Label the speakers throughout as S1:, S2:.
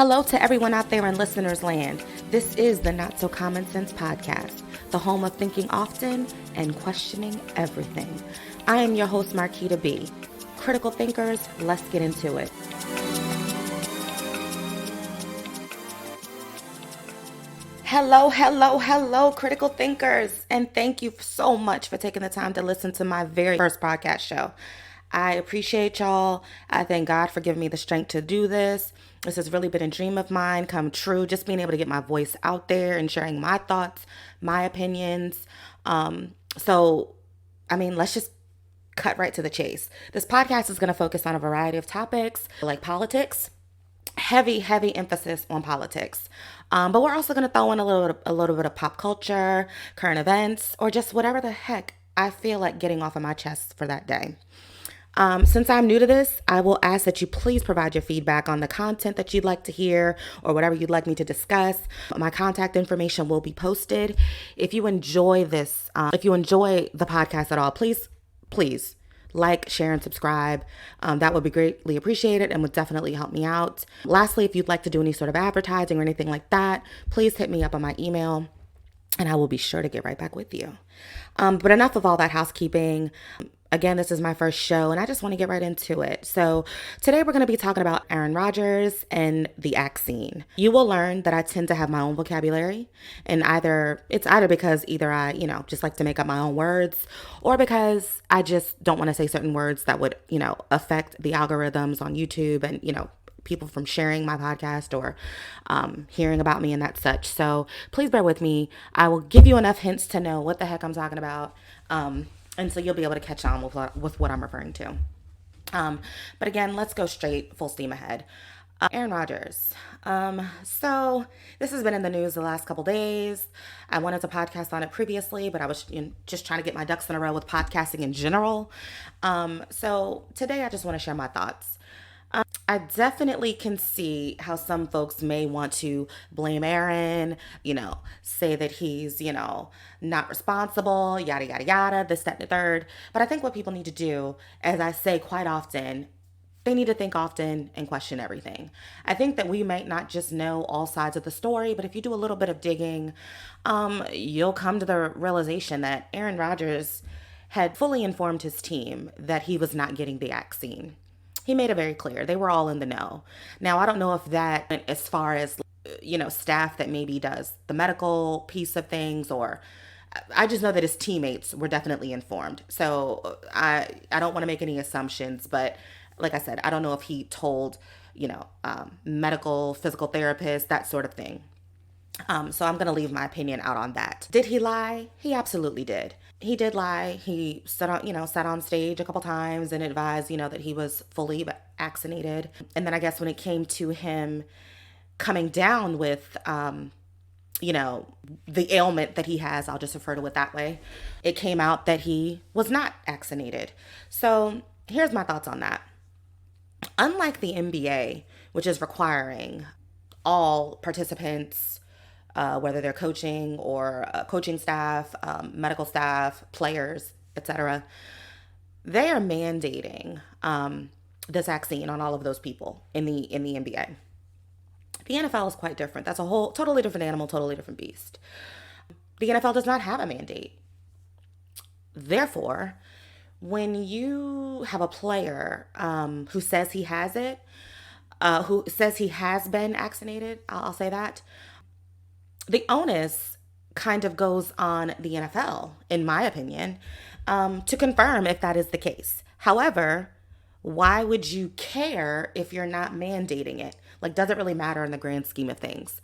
S1: Hello to everyone out there in listeners land. This is the Not So Common Sense podcast, the home of thinking often and questioning everything. I am your host, Marquita B. Critical thinkers, let's get into it. Hello, critical thinkers. And thank you so much for taking the time to listen to my very first podcast show. I appreciate y'all. I thank God for giving me the strength to do this. This has really been a dream of mine come true, just being able to get my voice out there and sharing my thoughts, my opinions. Let's just cut right to the chase. This podcast is going to focus on a variety of topics like politics, heavy emphasis on politics. But we're also going to throw in a little bit of pop culture, current events, or just whatever the heck I feel like getting off of my chest for that day. Since I'm new to this, I will ask that you please provide your feedback on the content that you'd like to hear or whatever you'd like me to discuss. My contact information will be posted. If you enjoy this, if you enjoy the podcast at all, please like, share, and subscribe. That would be greatly appreciated and would definitely help me out. Lastly, if you'd like to do any sort of advertising or anything like that, please hit me up on my email and I will be sure to get right back with you. But enough of all that housekeeping. Again, this is my first show and I just want to get right into it. So today we're going to be talking about Aaron Rodgers and the vaccine. You will learn that I tend to have my own vocabulary, and it's either because I, just like to make up my own words, or because I just don't want to say certain words that would, affect the algorithms on YouTube and, people from sharing my podcast or hearing about me and that such. So please bear with me. I will give you enough hints to know what the heck I'm talking about. And so you'll be able to catch on with what I'm referring to. But again, let's go straight full steam ahead. Aaron Rodgers. So this has been in the news the last couple days. I wanted to podcast on it previously, but I was just trying to get my ducks in a row with podcasting in general. So today I just want to share my thoughts. I definitely can see how some folks may want to blame Aaron, say that he's, not responsible, yada, yada, yada, this, that, and the third. But I think what people need to do, as I say quite often, they need to think often and question everything. I think that we might not just know all sides of the story, but if you do a little bit of digging, you'll come to the realization that Aaron Rodgers had fully informed his team that he was not getting the vaccine. He made it very clear. They were all in the know. Now, I don't know if that went as far as, staff that maybe does the medical piece of things, or I just know that his teammates were definitely informed. So I don't want to make any assumptions, but like I said, I don't know if he told, medical, physical therapists, that sort of thing. So I'm going to leave my opinion out on that. Did he lie? He absolutely did. He did lie. He sat on stage a couple times and advised, that he was fully vaccinated. And then I guess when it came to him coming down with, the ailment that he has, I'll just refer to it that way, it came out that he was not vaccinated. So here's my thoughts on that. Unlike the NBA, which is requiring all participants, whether they're coaching or coaching staff, medical staff, players, etc., they are mandating this vaccine on all of those people in the NBA. The NFL is quite different. That's a whole totally different animal, totally different beast. The NFL does not have a mandate. Therefore, when you have a player who says he has it, who says he has been vaccinated, I'll say that, the onus kind of goes on the NFL, in my opinion, to confirm if that is the case. However, why would you care if you're not mandating it? Like, does it really matter in the grand scheme of things?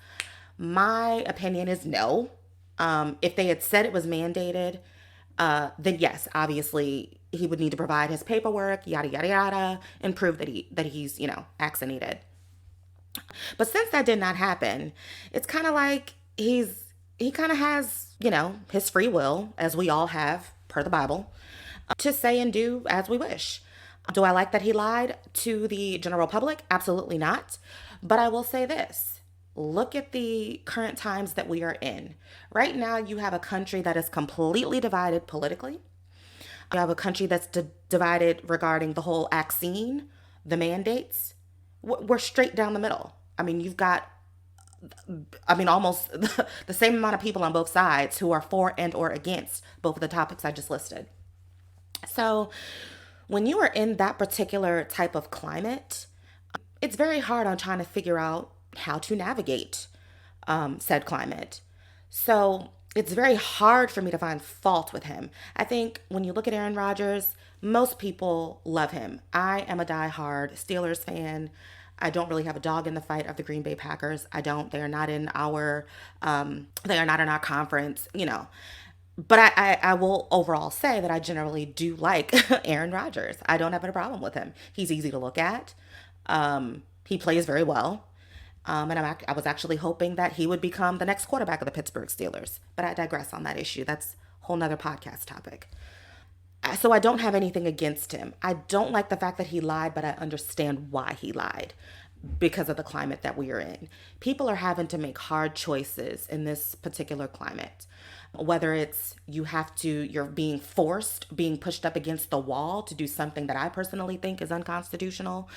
S1: My opinion is no. If they had said it was mandated, then yes, obviously he would need to provide his paperwork, yada, yada, yada, and prove that he's, vaccinated. But since that did not happen, it's kind of like he kind of has, his free will, as we all have per the Bible, to say and do as we wish. Do I like that he lied to the general public? Absolutely not. But I will say this. Look at the current times that we are in. Right now, you have a country that is completely divided politically. You have a country that's divided regarding the whole vaccine, the mandates. We're straight down the middle. I mean, you've got, I mean, almost the same amount of people on both sides who are for and or against both of the topics I just listed. So when you are in that particular type of climate, it's very hard on trying to figure out how to navigate said climate. So it's very hard for me to find fault with him. I think when you look at Aaron Rodgers, most people love him. I am a diehard Steelers fan. I don't really have a dog in the fight of the Green Bay Packers. I don't. They are not in our. They are not in our conference. You know. But I will overall say that I generally do like Aaron Rodgers. I don't have a problem with him. He's easy to look at. He plays very well. And I was actually hoping that he would become the next quarterback of the Pittsburgh Steelers. But I digress on that issue. That's a whole nother podcast topic. So I don't have anything against him. I don't like the fact that he lied, but I understand why he lied because of the climate that we are in. People are having to make hard choices in this particular climate. Whether it's you're being forced, being pushed up against the wall to do something that I personally think is unconstitutional,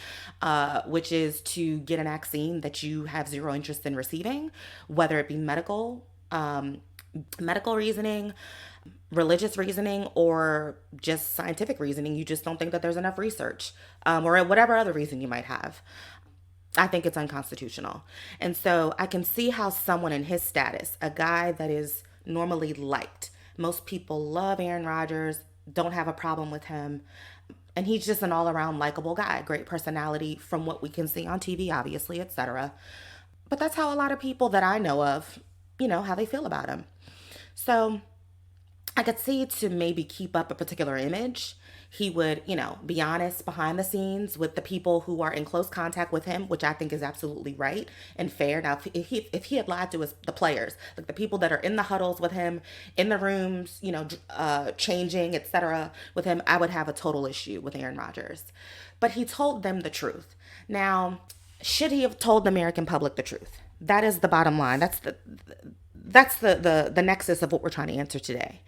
S1: which is to get an vaccine that you have zero interest in receiving, whether it be medical reasoning, religious reasoning, or just scientific reasoning. You just don't think that there's enough research, or whatever other reason you might have. I think it's unconstitutional. And so I can see how someone in his status, a guy that is normally liked, most people love Aaron Rodgers, don't have a problem with him. And he's just an all around likable guy, great personality from what we can see on TV, obviously, etc. But that's how a lot of people that I know of, how they feel about him. So I could see to maybe keep up a particular image, he would, be honest behind the scenes with the people who are in close contact with him, which I think is absolutely right and fair. Now, if he had lied to the players, like the people that are in the huddles with him, in the rooms, changing, etc., with him, I would have a total issue with Aaron Rodgers. But he told them the truth. Now, should he have told the American public the truth? That is the bottom line. That's the nexus of what we're trying to answer today.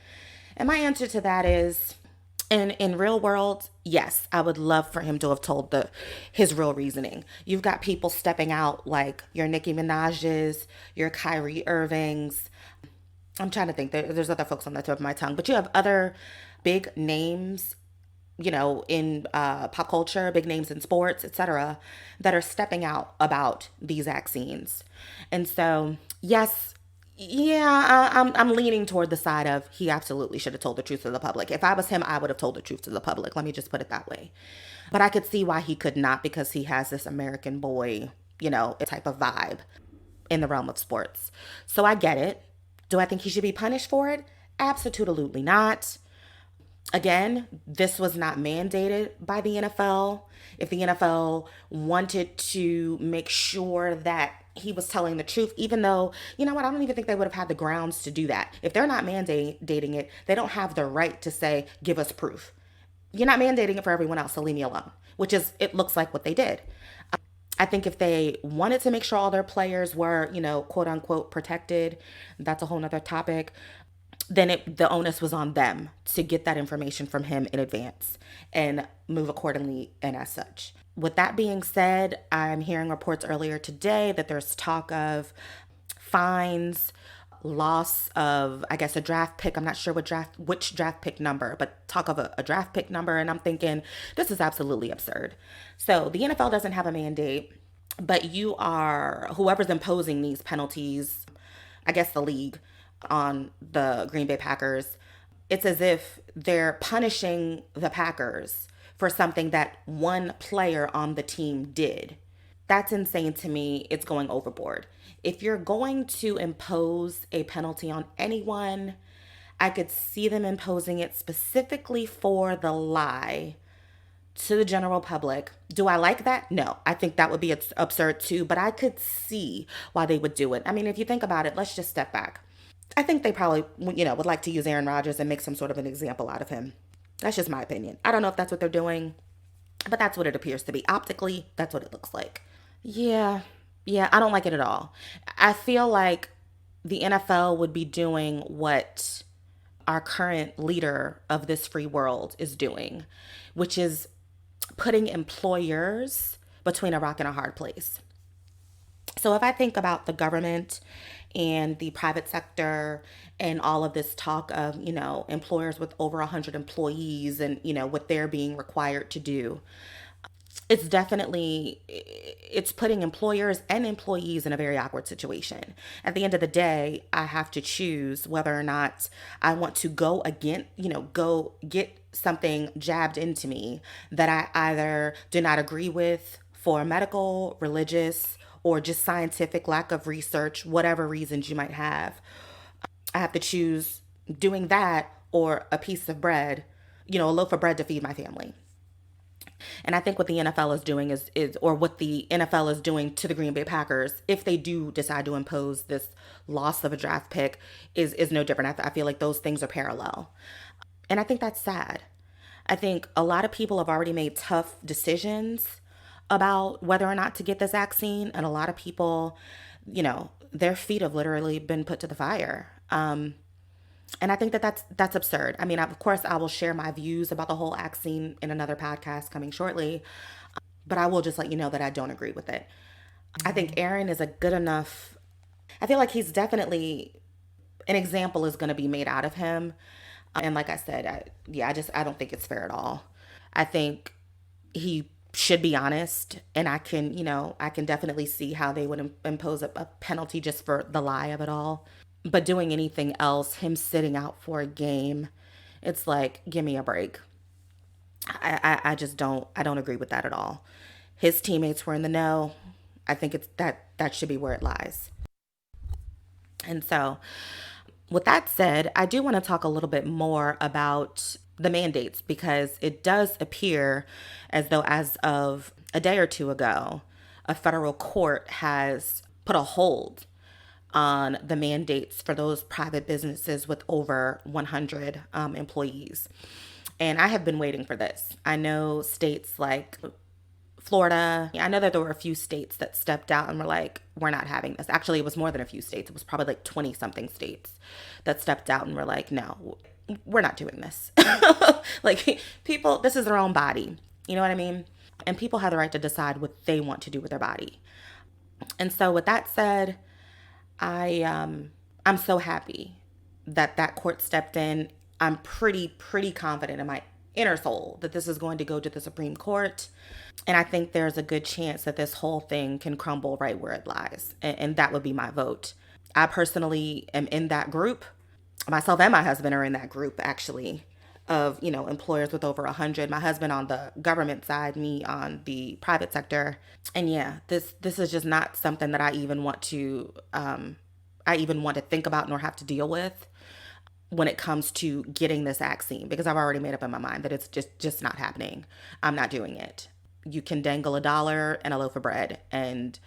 S1: And my answer to that is, in real world, yes, I would love for him to have told his real reasoning. You've got people stepping out like your Nicki Minaj's, your Kyrie Irving's. I'm trying to think. There's other folks on the tip of my tongue, but you have other big names, in pop culture, big names in sports, etc., that are stepping out about these vaccines. And so, yes. Yeah, I'm leaning toward the side of he absolutely should have told the truth to the public. If I was him, I would have told the truth to the public. Let me just put it that way. But I could see why he could not, because he has this American boy, type of vibe in the realm of sports. So I get it. Do I think he should be punished for it? Absolutely not. Again, this was not mandated by the NFL. If the NFL wanted to make sure that he was telling the truth, even though, I don't even think they would have had the grounds to do that. If they're not mandating it, they don't have the right to say, give us proof. You're not mandating it for everyone else, so leave me alone, which is, it looks like what they did. I think if they wanted to make sure all their players were, quote unquote protected, that's a whole nother topic, then the onus was on them to get that information from him in advance and move accordingly and as such. With that being said, I'm hearing reports earlier today that there's talk of fines, loss of, I guess, a draft pick. I'm not sure which draft pick number, but talk of a draft pick number. And I'm thinking, this is absolutely absurd. So the NFL doesn't have a mandate, but whoever's imposing these penalties, I guess the league, on the Green Bay Packers, it's as if they're punishing the Packers for something that one player on the team did. That's insane to me. It's going overboard. If you're going to impose a penalty on anyone, I could see them imposing it specifically for the lie to the general public. Do I like that? No. I think that would be absurd too, but I could see why they would do it. I mean, if you think about it, let's just step back. I think they probably, would like to use Aaron Rodgers and make some sort of an example out of him. That's just my opinion. I don't know if that's what they're doing, but that's what it appears to be. Optically, that's what it looks like. Yeah, I don't like it at all. I feel like the NFL would be doing what our current leader of this free world is doing, which is putting employers between a rock and a hard place. So if I think about the government and the private sector and all of this talk of, employers with over 100 employees and, what they're being required to do, it's putting employers and employees in a very awkward situation. At the end of the day, I have to choose whether or not I want to go get something jabbed into me that I either do not agree with for medical, religious, or just scientific lack of research, whatever reasons you might have. I have to choose doing that or a piece of bread, a loaf of bread to feed my family. And I think what the NFL is doing is or what the NFL is doing to the Green Bay Packers, if they do decide to impose this loss of a draft pick, is no different. I feel like those things are parallel. And I think that's sad. I think a lot of people have already made tough decisions about whether or not to get this vaccine. And a lot of people, their feet have literally been put to the fire. And I think that that's absurd. I mean, of course, I will share my views about the whole vaccine in another podcast coming shortly, but I will just let you know that I don't agree with it. I think Aaron is a good enough. I feel like he's definitely an example is going to be made out of him. And like I said, I don't think it's fair at all. I think he should be honest, and I can definitely see how they would impose a penalty just for the lie of it all. But doing anything else, him sitting out for a game, it's like, give me a break. I just don't agree with that at all. His teammates were in the know. I think it's that should be where it lies. And so, with that said, I do want to talk a little bit more about the mandates because it does appear as though as of a day or two ago, a federal court has put a hold on the mandates for those private businesses with over 100 employees. And I have been waiting for this. I know states like Florida, I know that there were a few states that stepped out and were like, we're not having this. Actually, it was more than a few states. It was probably like 20 something states that stepped out and were like, no, we're not doing this. Like, people, this is their own body. You know what I mean? And people have the right to decide what they want to do with their body. And so, with that said, I'm so happy that that court stepped in. I'm pretty confident in my inner soul that this is going to go to the Supreme Court. And I think there's a good chance that this whole thing can crumble right where it lies. And that would be my vote. I personally am in that group. Myself and my husband are in that group, actually, of, employers with over 100. My husband on the government side, me on the private sector. And yeah, this is just not something that I even want to think about nor have to deal with when it comes to getting this vaccine, because I've already made up in my mind that it's just not happening. I'm not doing it. You can dangle $1 and a loaf of bread, and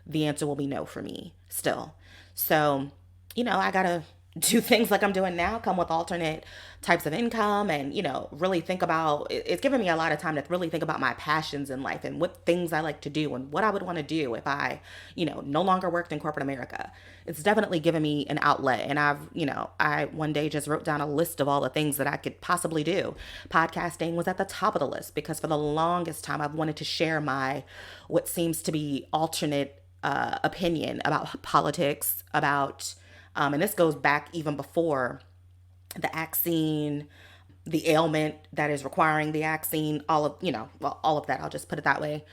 S1: the answer will be no for me still. So, I gotta do things like I'm doing now, come with alternate types of income, and, really think about it's given me a lot of time to really think about my passions in life and what things I like to do and what I would want to do if I, no longer worked in corporate America. It's definitely given me an outlet. And I one day just wrote down a list of all the things that I could possibly do. Podcasting was at the top of the list because for the longest time I've wanted to share my what seems to be alternate opinion about politics, about and this goes back even before the vaccine, the ailment that is requiring the vaccine, all of that. I'll just put it that way.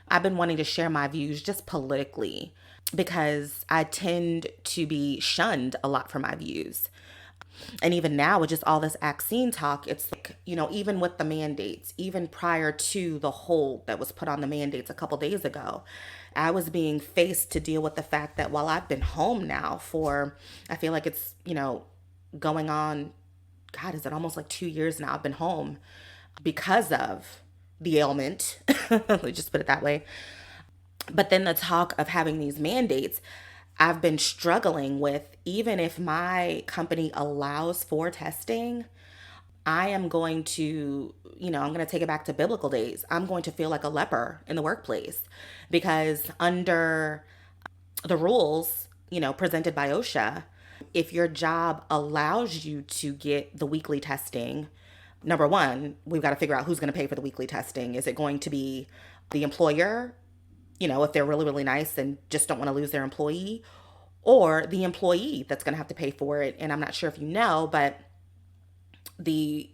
S1: I've been wanting to share my views just politically because I tend to be shunned a lot for my views. And even now with just all this vaccine talk, it's like, even with the mandates, even prior to the hold that was put on the mandates a couple days ago, I was being faced to deal with the fact that while I've been home now for, I feel like it's, going on, God, is it almost like 2 years now I've been home because of the ailment. Let's just put it that way. But then the talk of having these mandates, I've been struggling with, even if my company allows for testing, I am going to, I'm going to take it back to biblical days. I'm going to feel like a leper in the workplace because under the rules, presented by OSHA, if your job allows you to get the weekly testing, number one, we've got to figure out who's going to pay for the weekly testing. Is it going to be the employer if they're really, really nice and just don't want to lose their employee, or the employee that's going to have to pay for it. And I'm not sure if you know, but the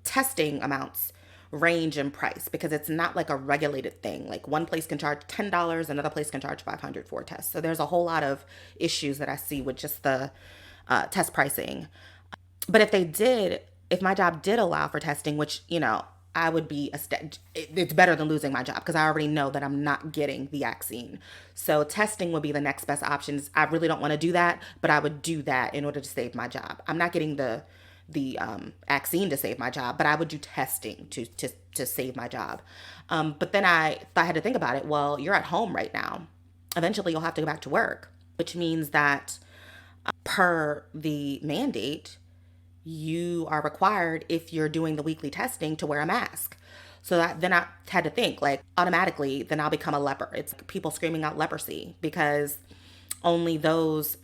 S1: testing amounts range in price because it's not like a regulated thing. Like one place can charge $10, another place can charge $500 for a test. So there's a whole lot of issues that I see with just the test pricing. But if my job did allow for testing, which, I would be it's better than losing my job because I already know that I'm not getting the vaccine. So testing would be the next best options. I really don't want to do that, but I would do that in order to save my job. I'm not getting the vaccine to save my job, but I would do testing to save my job. But then I had to think about it. Well, you're at home right now. Eventually you'll have to go back to work, which means that per the mandate, you are required, if you're doing the weekly testing, to wear a mask. So then I had to think, like, automatically, then I'll become a leper. It's people screaming out leprosy because only those,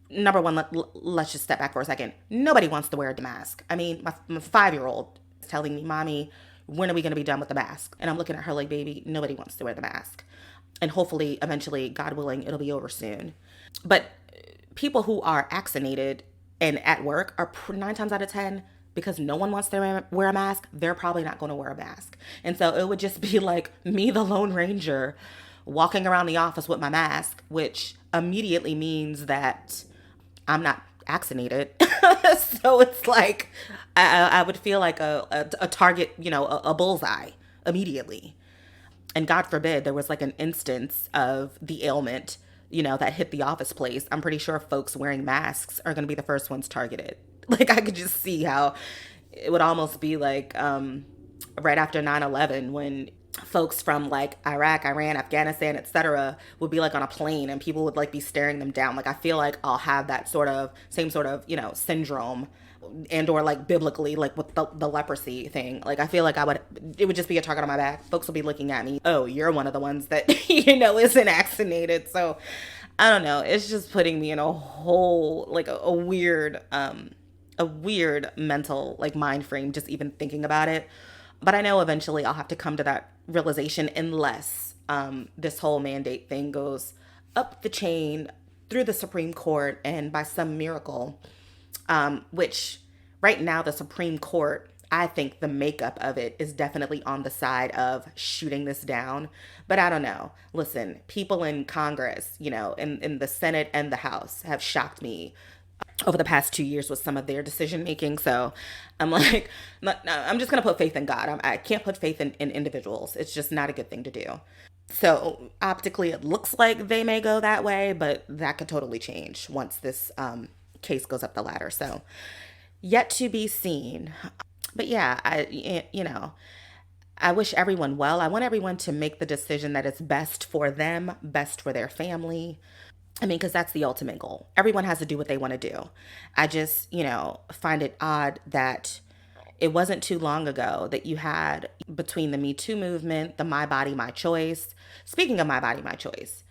S1: number one, let's just step back for a second. Nobody wants to wear a mask. I mean, my 5-year-old is telling me, Mommy, when are we going to be done with the mask? And I'm looking at her like, baby, nobody wants to wear the mask. And hopefully, eventually, God willing, it'll be over soon. But people who are vaccinated and at work are 9 times out of 10, because no one wants to wear a mask, they're probably not going to wear a mask. And so it would just be like me, the Lone Ranger, walking around the office with my mask, which immediately means that I'm not vaccinated. So it's like I would feel like a target, a bullseye immediately. And God forbid there was like an instance of the ailment, that hit the office place. I'm pretty sure folks wearing masks are going to be the first ones targeted. Like I could just see how it would almost be like right after 9/11 when folks from like Iraq, Iran, Afghanistan, etc. would be like on a plane and people would like be staring them down. Like I feel like I'll have that same sort of, syndrome, and or like biblically, like with the leprosy thing. Like I feel like it would just be a target on my back. Folks will be looking at me. Oh, you're one of the ones that, isn't vaccinated. So I don't know. It's just putting me in a whole, like a weird mental like mind frame, just even thinking about it. But I know eventually I'll have to come to that realization unless this whole mandate thing goes up the chain through the Supreme Court and by some miracle, which right now the Supreme Court, I think the makeup of it is definitely on the side of shooting this down. But I don't know. Listen, people in Congress, in the Senate and the House have shocked me over the past 2 years with some of their decision making. So I'm like, I'm just going to put faith in God. I can't put faith in individuals. It's just not a good thing to do. So optically, it looks like they may go that way, but that could totally change once this case goes up the ladder. So yet to be seen. But yeah, I wish everyone well. I want everyone to make the decision that is best for them, best for their family. I mean, because that's the ultimate goal. Everyone has to do what they want to do. I just, find it odd that it wasn't too long ago that you had, between the Me Too movement, the My Body, My Choice. Speaking of My Body, My Choice,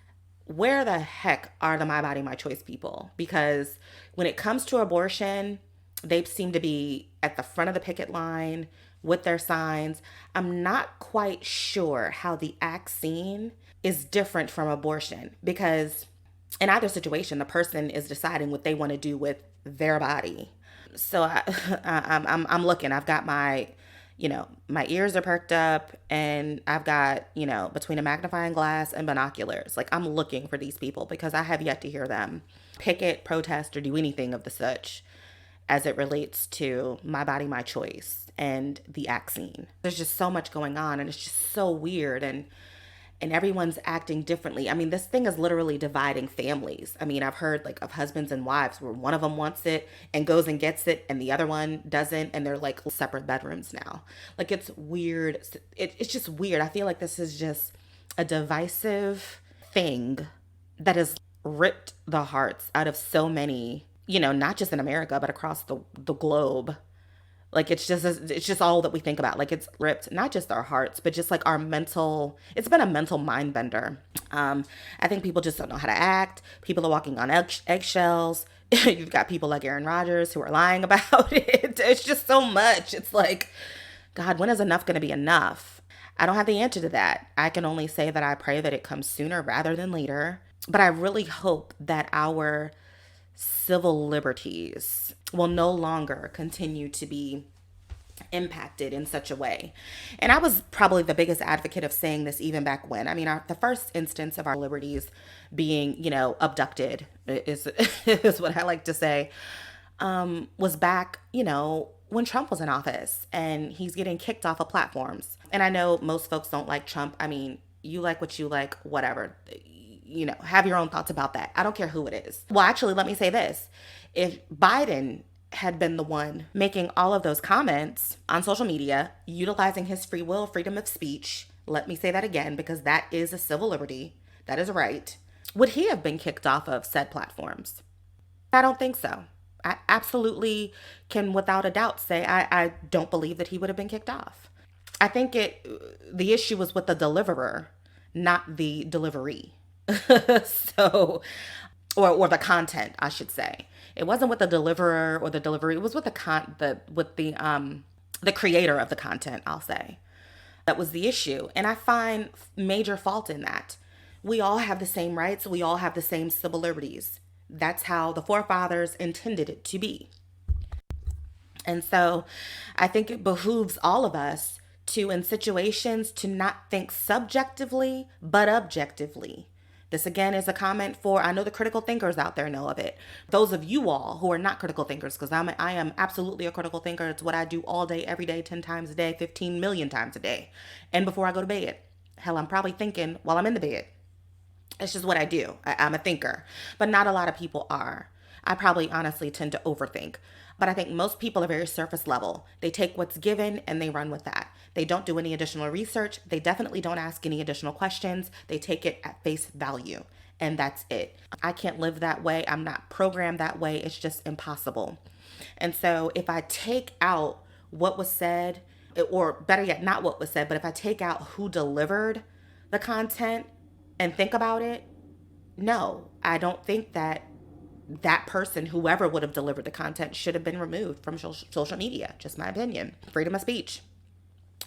S1: where the heck are the My Body, My Choice people? Because when it comes to abortion, they seem to be at the front of the picket line with their signs. I'm not quite sure how the vaccine is different from abortion, because in either situation, the person is deciding what they want to do with their body. So I'm looking. I've got my ears are perked up, and I've got, between a magnifying glass and binoculars. Like I'm looking for these people because I have yet to hear them picket, protest, or do anything of the such as it relates to My Body, My Choice and the vaccine. There's just so much going on, and it's just so weird, and everyone's acting differently. I mean, this thing is literally dividing families. I mean, I've heard like of husbands and wives where one of them wants it and goes and gets it and the other one doesn't, and they're like separate bedrooms now. Like it's weird. It's just weird. I feel like this is just a divisive thing that has ripped the hearts out of so many, not just in America, but across the globe. Like it's just all that we think about. Like it's ripped not just our hearts, but just like our mental. It's been a mental mind bender. I think people just don't know how to act. People are walking on eggshells. You've got people like Aaron Rodgers who are lying about it. It's just so much. It's like, God, when is enough going to be enough? I don't have the answer to that. I can only say that I pray that it comes sooner rather than later. But I really hope that our civil liberties will no longer continue to be impacted in such a way. And I was probably the biggest advocate of saying this even back when. I mean, the first instance of our liberties being, abducted is what I like to say, was back, when Trump was in office and he's getting kicked off of platforms. And I know most folks don't like Trump. I mean, you like what you like, whatever. Have your own thoughts about that. I don't care who it is. Well, actually, let me say this. If Biden had been the one making all of those comments on social media, utilizing his free will, freedom of speech, let me say that again, because that is a civil liberty, that is right, would he have been kicked off of said platforms? I don't think so. I absolutely can without a doubt say I don't believe that he would have been kicked off. I think the issue was with the deliverer, not the delivery. So, or the content, I should say. It wasn't with the deliverer or the delivery. It was with the creator of the content, I'll say. That was the issue. And I find major fault in that. We all have the same rights. We all have the same civil liberties. That's how the forefathers intended it to be. And so I think it behooves all of us to, in situations, to not think subjectively, but objectively. This again is a comment for, I know the critical thinkers out there know of it. Those of you all who are not critical thinkers, because I am absolutely a critical thinker. It's what I do all day, every day, 10 times a day, 15 million times a day. And before I go to bed. Hell, I'm probably thinking while I'm in the bed. It's just what I do. I'm a thinker, but not a lot of people are. I probably honestly tend to overthink. But I think most people are very surface level. They take what's given and they run with that. They don't do any additional research. They definitely don't ask any additional questions. They take it at face value. And that's it. I can't live that way. I'm not programmed that way. It's just impossible. And so if I take out what was said, or better yet, not what was said, but if I take out who delivered the content and think about it, no, I don't think that person, whoever would have delivered the content, should have been removed from social media. Just my opinion. Freedom of speech.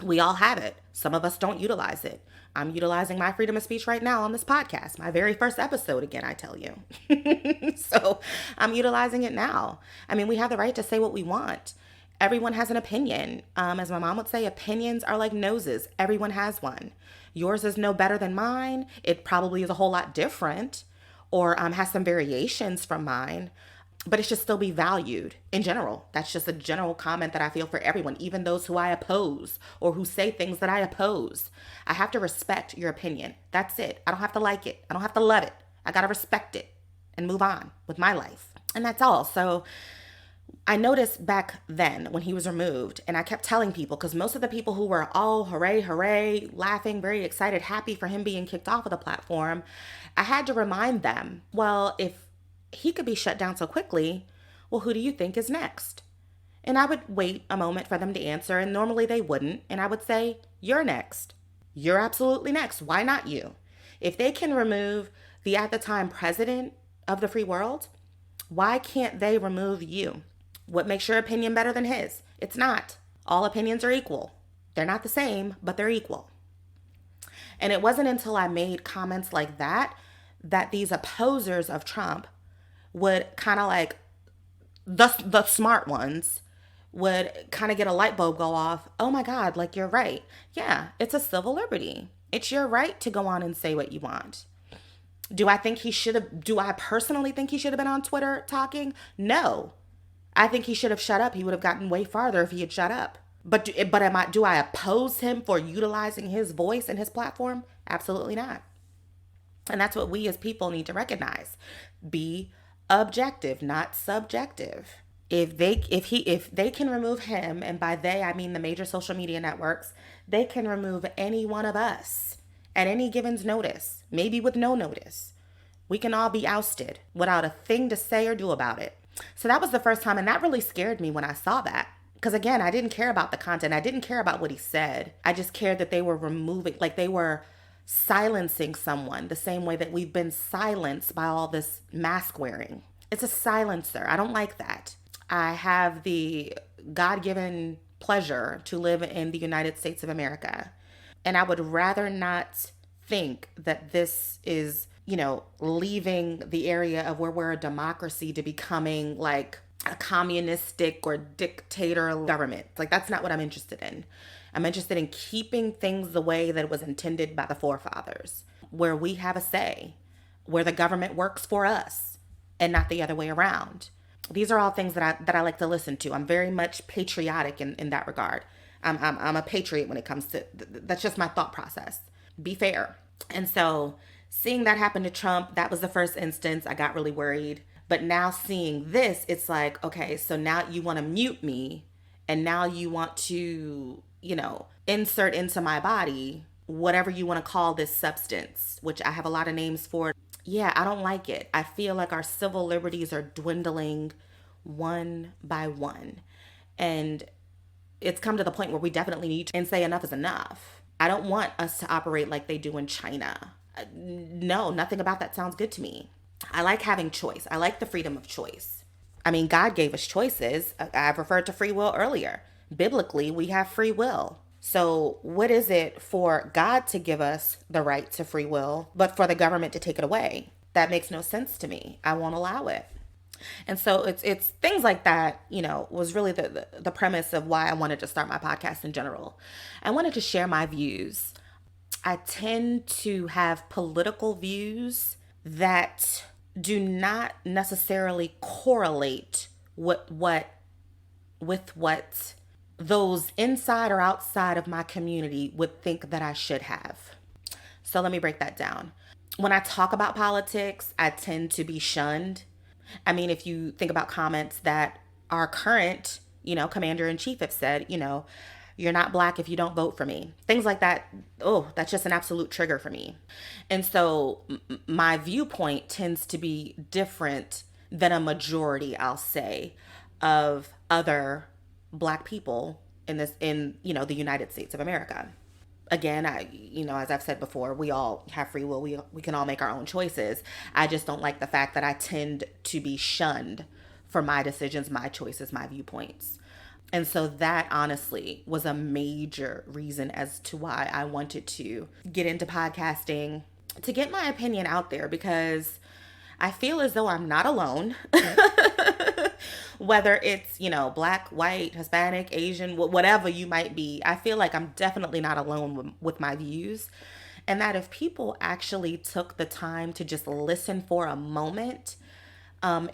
S1: We all have it. Some of us don't utilize it. I'm utilizing my freedom of speech right now on this podcast. My very first episode, again, I tell you. So I'm utilizing it now. I mean, we have the right to say what we want. Everyone has an opinion. As my mom would say, opinions are like noses. Everyone has one. Yours is no better than mine. It probably is a whole lot different, or has some variations from mine, but it should still be valued in general. That's just a general comment that I feel for everyone, even those who I oppose or who say things that I oppose. I have to respect your opinion. That's it. I don't have to like it. I don't have to love it. I got to respect it and move on with my life. And that's all. So I noticed back then when he was removed, and I kept telling people, because most of the people who were all hooray, hooray, laughing, very excited, happy for him being kicked off of the platform, I had to remind them, well, if he could be shut down so quickly, well, who do you think is next? And I would wait a moment for them to answer, and normally they wouldn't. And I would say, you're next. You're absolutely next. Why not you? If they can remove the at the time president of the free world, why can't they remove you? What makes your opinion better than his? It's not. All opinions are equal. They're not the same, but they're equal. And it wasn't until I made comments like that these opposers of Trump would kind of like, the smart ones would kind of get a light bulb go off. Oh my God, like you're right. Yeah, it's a civil liberty. It's your right to go on and say what you want. Do I personally think he should have been on Twitter talking? No. I think he should have shut up. He would have gotten way farther if he had shut up. But do I oppose him for utilizing his voice and his platform? Absolutely not. And that's what we as people need to recognize. Be objective, not subjective. If they can remove him, and by they I mean the major social media networks, they can remove any one of us at any given notice, maybe with no notice. We can all be ousted without a thing to say or do about it. So that was the first time, and that really scared me when I saw that. Because again, I didn't care about the content. I didn't care about what he said. I just cared that they were removing, like they were silencing someone the same way that we've been silenced by all this mask wearing. It's a silencer. I don't like that. I have the God-given pleasure to live in the United States of America. And I would rather not think that this is, leaving the area of where we're a democracy to becoming like a communistic or dictator government. Like, that's not what I'm interested in. I'm interested in keeping things the way that it was intended by the forefathers, where we have a say, where the government works for us and not the other way around. These are all things that I like to listen to. I'm very much patriotic in that regard. I'm a patriot when it comes to that's just my thought process. Be fair. And so seeing that happen to Trump, that was the first instance I got really worried. But now seeing this, it's like, okay, so now you want to mute me, and now you want to, insert into my body whatever you want to call this substance, which I have a lot of names for. Yeah, I don't like it. I feel like our civil liberties are dwindling one by one. And it's come to the point where we definitely need to and say enough is enough. I don't want us to operate like they do in China. No, nothing about that sounds good to me. I like having choice. I like the freedom of choice. I mean, God gave us choices. I've referred to free will earlier. Biblically, we have free will. So what is it for God to give us the right to free will, but for the government to take it away? That makes no sense to me. I won't allow it. And so it's things like that, was really the premise of why I wanted to start my podcast in general. I wanted to share my views. I tend to have political views that do not necessarily correlate with what those inside or outside of my community would think that I should have. So let me break that down. When I talk about politics, I tend to be shunned. I mean, if you think about comments that our current, commander-in-chief have said, you're not black if you don't vote for me. Things like that. Oh, that's just an absolute trigger for me. And so my viewpoint tends to be different than a majority, I'll say, of other black people in the United States of America. Again, as I've said before, we all have free will. We can all make our own choices. I just don't like the fact that I tend to be shunned for my decisions, my choices, my viewpoints. And so that honestly was a major reason as to why I wanted to get into podcasting, to get my opinion out there, because I feel as though I'm not alone. Whether it's, black, white, Hispanic, Asian, whatever you might be, I feel like I'm definitely not alone with my views. And that if people actually took the time to just listen for a moment,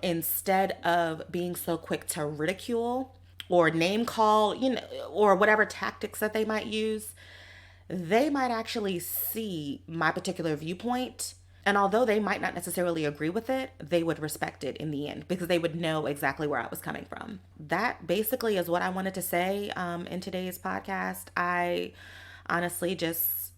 S1: instead of being so quick to ridicule or name call, or whatever tactics that they might use, they might actually see my particular viewpoint. And although they might not necessarily agree with it, they would respect it in the end because they would know exactly where I was coming from. That basically is what I wanted to say in today's podcast. I honestly just,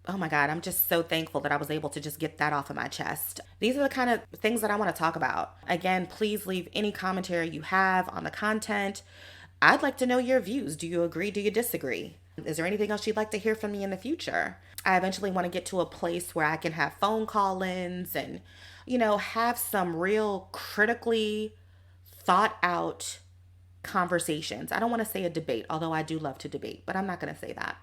S1: oh my God, I'm just so thankful that I was able to just get that off of my chest. These are the kind of things that I want to talk about. Again, please leave any commentary you have on the content. I'd like to know your views. Do you agree? Do you disagree? Is there anything else you'd like to hear from me in the future? I eventually want to get to a place where I can have phone call-ins and, have some real critically thought out conversations. I don't want to say a debate, although I do love to debate, but I'm not going to say that.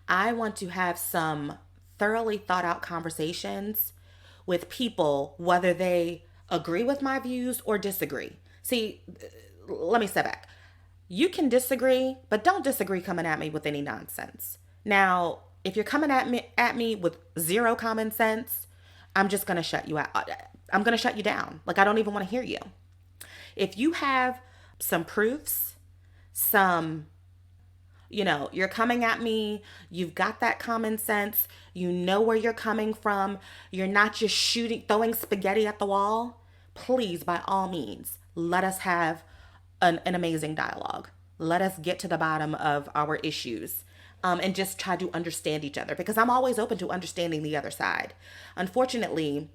S1: I want to have some thoroughly thought out conversations with people, whether they agree with my views or disagree. See, let me step back. You can disagree, but don't disagree coming at me with any nonsense. Now, if you're coming at me with zero common sense, I'm just going to shut you out. I'm going to shut you down. Like, I don't even want to hear you. If you have some proofs, you're coming at me, you've got that common sense, you know where you're coming from, you're not just throwing spaghetti at the wall, please, by all means, let us have an amazing dialogue. Let us get to the bottom of our issues and just try to understand each other, because I'm always open to understanding the other side. Unfortunately,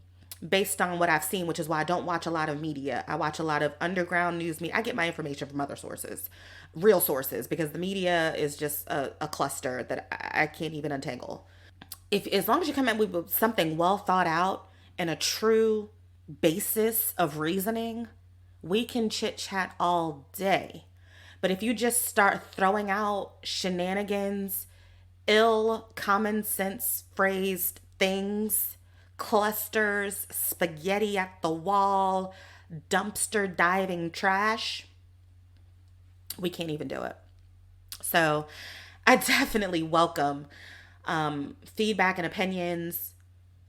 S1: based on what I've seen, which is why I don't watch a lot of media, I watch a lot of underground news media. I get my information from other sources, real sources, because the media is just a cluster that I can't even untangle. As long as you come in with something well thought out and a true basis of reasoning, we can chit chat all day. But if you just start throwing out shenanigans ill, common sense phrased things, clusters, spaghetti at the wall, dumpster diving trash, we can't even do it. So I definitely welcome feedback and opinions.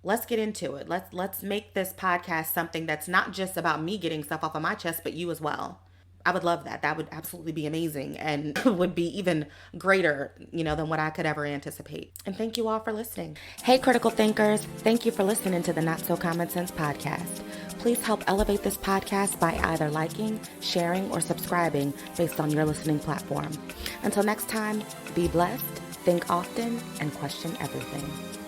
S1: Let's get into it. Let's make this podcast something that's not just about me getting stuff off of my chest, but you as well. I would love that. That would absolutely be amazing and would be even greater, than what I could ever anticipate. And thank you all for listening. Hey, critical thinkers. Thank you for listening to the Not So Common Sense podcast. Please help elevate this podcast by either liking, sharing, or subscribing based on your listening platform. Until next time, be blessed, think often, and question everything.